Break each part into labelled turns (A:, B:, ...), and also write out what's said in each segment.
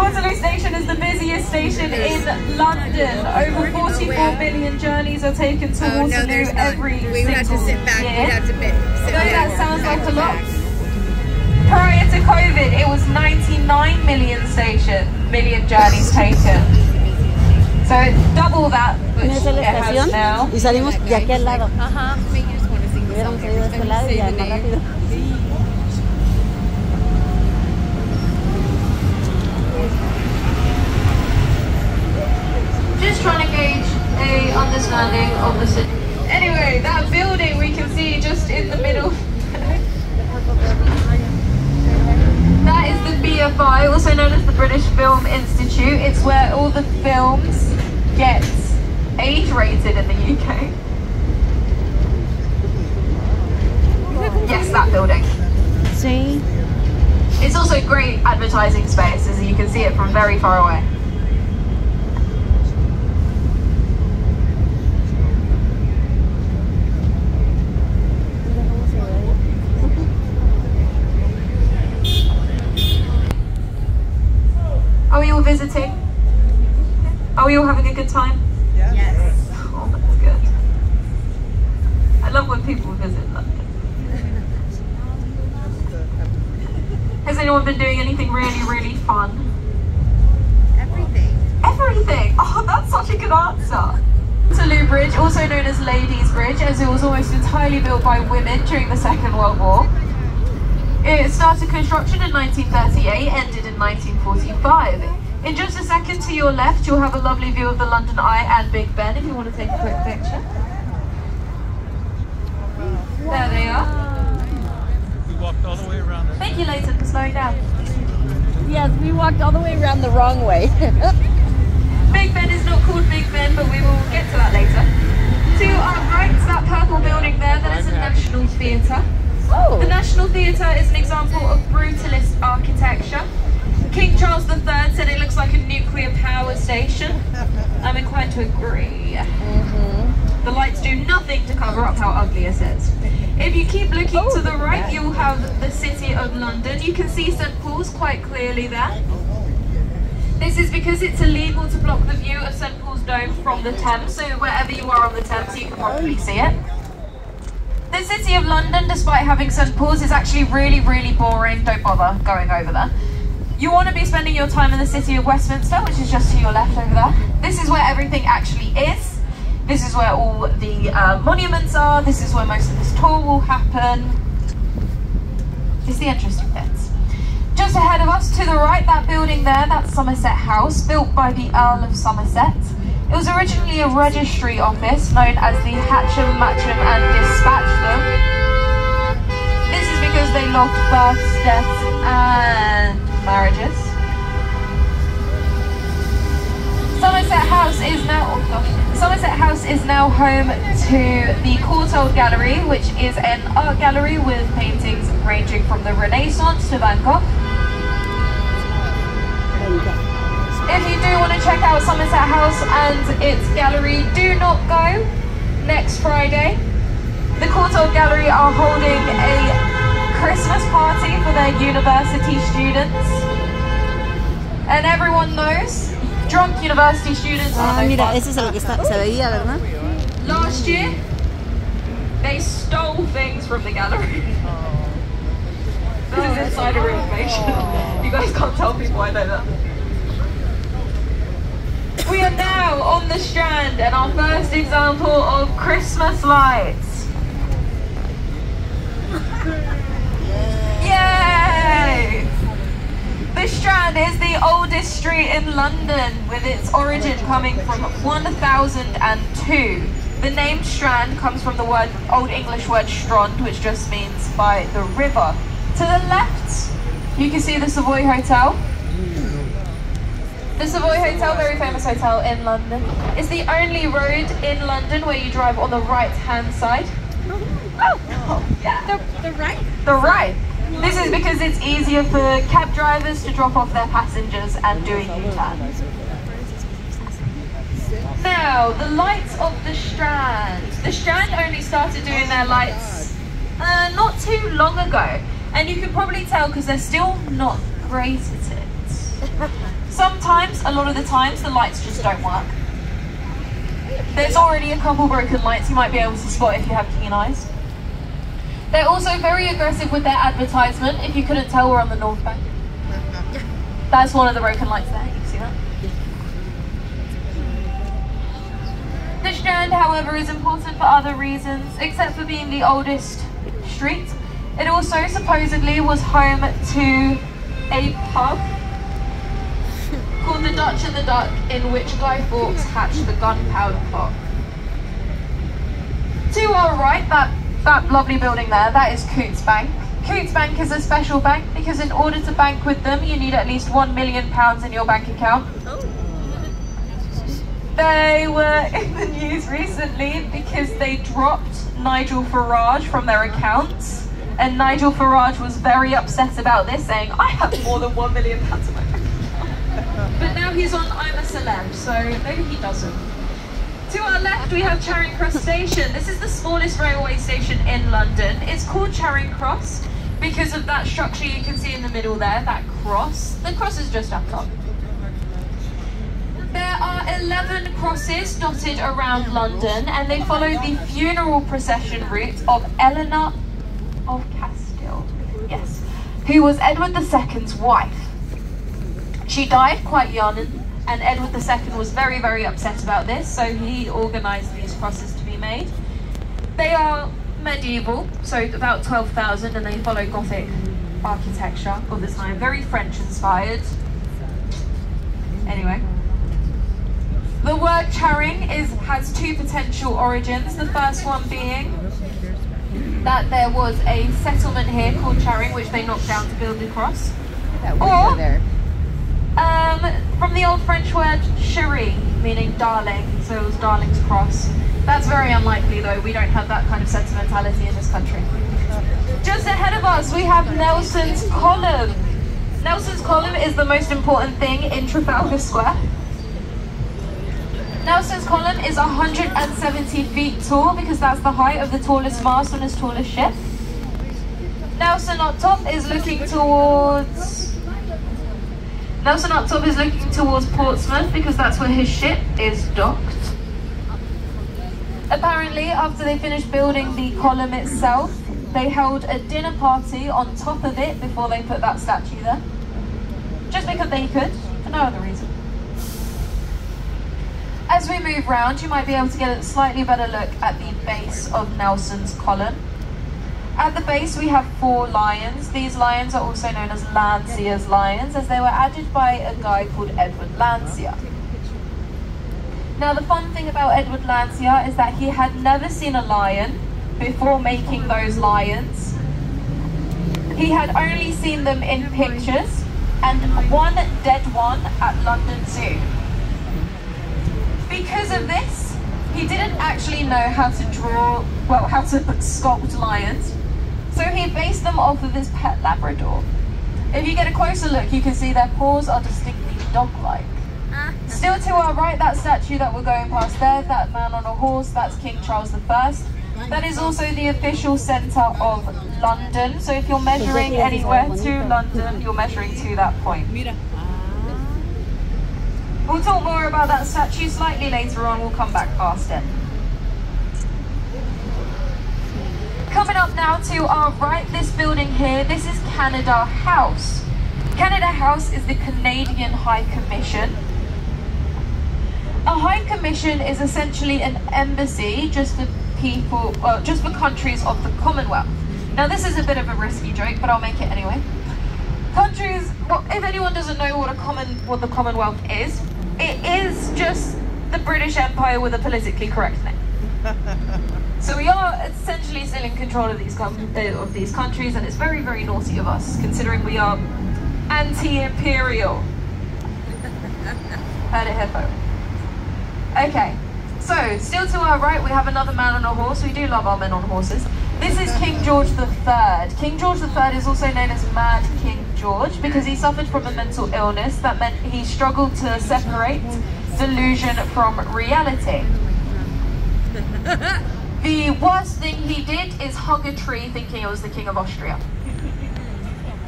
A: Waterloo Station is the busiest station in London. Over 44 million journeys are taken to Waterloo every single year.
B: Have to sit back.
A: That sounds like a lot. Prior to COVID, it was 99 million journeys taken. So it's double that, which it has now.
C: Y salimos de aquí al lado. Ajá. Hubiéramos salido de este lado y ya más rápido.
A: Just trying to gauge a understanding of the city. Anyway, that building we can see just in the middle. That is the BFI, also known as the British Film Institute. It's where all the films get age rated in the UK. Yes, that building.
C: See?
A: It's also a great advertising space, as you can see it from very far away. Are we all visiting? Are we all having a good time?
B: Yes.
A: Oh, that's good. I love when people visit London. Has anyone been doing anything really, really fun?
B: Everything.
A: Everything? Oh, that's such a good answer. Waterloo Bridge, also known as Ladies' Bridge, as it was almost entirely built by women during the Second World War. It started construction in 1938, ended in 1945. In just a second to your left, you'll have a lovely view of the London Eye and Big Ben if you want to take a quick picture. There they are.
D: We walked all the way around.
A: Thank you, Leighton, for slowing down.
C: Yes, we walked all the way around the wrong way.
A: Big Ben is not called Big Ben, but we will get to that later. To our right, that purple building there, that is the National Theatre.
C: Oh.
A: The National Theatre is an example of brutalist architecture. King Charles III said it looks like a nuclear power station. I'm inclined to agree. The lights do nothing to cover up how ugly it is. If you keep looking to the right, you'll have the City of London. You can see St Paul's quite clearly there. This is because it's illegal to block the view of St Paul's Dome from the Thames, so wherever you are on the Thames, you can probably see it. The City of London, despite having St Paul's, is actually really, really boring. Don't bother going over there. You want to be spending your time in the City of Westminster, which is just to your left over there. This is where everything actually is. This is where all the monuments are. This is where most of this tour will happen. It's the interesting bits. Just ahead of us, to the right, that building there, that's Somerset House, built by the Earl of Somerset. It was originally a registry office known as the Hatcham, Matcham and Dispatchdom. This is because they logged births, deaths and marriages. Somerset House is now home to the Courtauld Gallery, which is an art gallery with paintings ranging from the Renaissance to Van Gogh. If you do want to check out Somerset House and its gallery, do not go next Friday. The Courtauld Gallery are holding a Christmas party for their university students. And everyone knows, drunk university students are no fun.
C: Ese es el que se veía, ¿verdad?
A: Last year, they stole things from the gallery. This is insider information. You guys can't tell people I know that. We are now on the Strand and our first example of Christmas lights. Yay! The Strand is the oldest street in London, with its origin coming from 1002. The name Strand comes from the Old English word strand, which just means by the river. To the left, you can see the Savoy Hotel. The Savoy Hotel, very famous hotel in London, is the only road in London where you drive on the right-hand side. Oh, yeah.
B: The right?
A: The right. This is because it's easier for cab drivers to drop off their passengers and do a U-turn. Now, the lights of the Strand. The Strand only started doing their lights not too long ago. And you can probably tell because they're still not great at it. Sometimes, a lot of the times, the lights just don't work. There's already a couple broken lights you might be able to spot if you have keen eyes. They're also very aggressive with their advertisement. If you couldn't tell, we're on the North Bank. That's one of the broken lights there, you can see that. The Strand, however, is important for other reasons, except for being the oldest street. It also supposedly was home to a pub called the Dutch and the Duck, in which Guy Fawkes hatched the gunpowder plot. To our right, that lovely building there, that is Cootes Bank. Cootes Bank is a special bank because in order to bank with them, you need at least £1 million in your bank account. They were in the news recently because they dropped Nigel Farage from their accounts, and Nigel Farage was very upset about this, saying, I have more than £1 million in my bank account. But now he's on I'm a Celeb, so maybe he doesn't. To our left we have Charing Cross Station. This is the smallest railway station in London. It's called Charing Cross because of that structure you can see in the middle there, that cross. The cross is just up top. There are 11 crosses dotted around London, and they follow the funeral procession route of Eleanor of Castile, yes, who was Edward II's wife. She died quite young, and Edward II was very, very upset about this, so he organised these crosses to be made. They are medieval, so about 12,000, and they follow Gothic architecture of the time, very French inspired. Anyway. The word Charing has two potential origins. The first one being that there was a settlement here called Charing, which they knocked down to build the cross. Or from the old French word chérie, meaning darling, so it was Darling's Cross. That's very unlikely though, we don't have that kind of sentimentality in this country. Just ahead of us we have Nelson's Column. Nelson's Column is the most important thing in Trafalgar Square. Nelson's Column is 170 feet tall because that's the height of the tallest mast on his tallest ship. Nelson up top is looking towards Portsmouth because that's where his ship is docked. Apparently, after they finished building the column itself, they held a dinner party on top of it before they put that statue there. Just because they could, for no other reason. As we move round, you might be able to get a slightly better look at the base of Nelson's Column. At the base we have 4 lions. These lions are also known as Landseer's lions, as they were added by a guy called Edward Landseer. Now the fun thing about Edward Landseer is that he had never seen a lion before making those lions. He had only seen them in pictures and one dead one at London Zoo. Because of this, he didn't actually know how to sculpt lions, so he based them off of his pet Labrador. If you get a closer look, you can see their paws are distinctly dog-like. Still to our right, that statue that we're going past there, that man on a horse, that's King Charles I. That is also the official centre of London, so if you're measuring anywhere to London, you're measuring to that point. We'll talk more about that statue slightly later on, we'll come back past it. Coming up now to our right, this building here, this is Canada House. Canada House is the Canadian High Commission. A High Commission is essentially an embassy just for people, well, just for countries of the Commonwealth. Now this is a bit of a risky joke, but I'll make it anyway. Countries, well, if anyone doesn't know what the Commonwealth is, it is just the British Empire with a politically correct name. So we are essentially still in control of these countries, and it's very, very naughty of us, considering we are anti-imperial. Heard it here, folks. Okay, so still to our right, we have another man on a horse. We do love our men on horses. This is King George III. King George III is also known as Mad King George because he suffered from a mental illness that meant he struggled to separate delusion from reality. The worst thing he did is hug a tree thinking it was the King of Austria.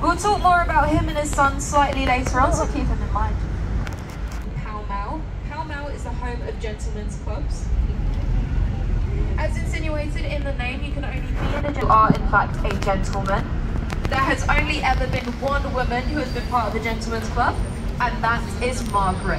A: We'll talk more about him and his son slightly later on, so keep him in mind. gentlemen's clubs. As insinuated in the name, you can only be in a gentleman. You are in fact a gentleman. There has only ever been one woman who has been part of a gentleman's club, and that is Margaret.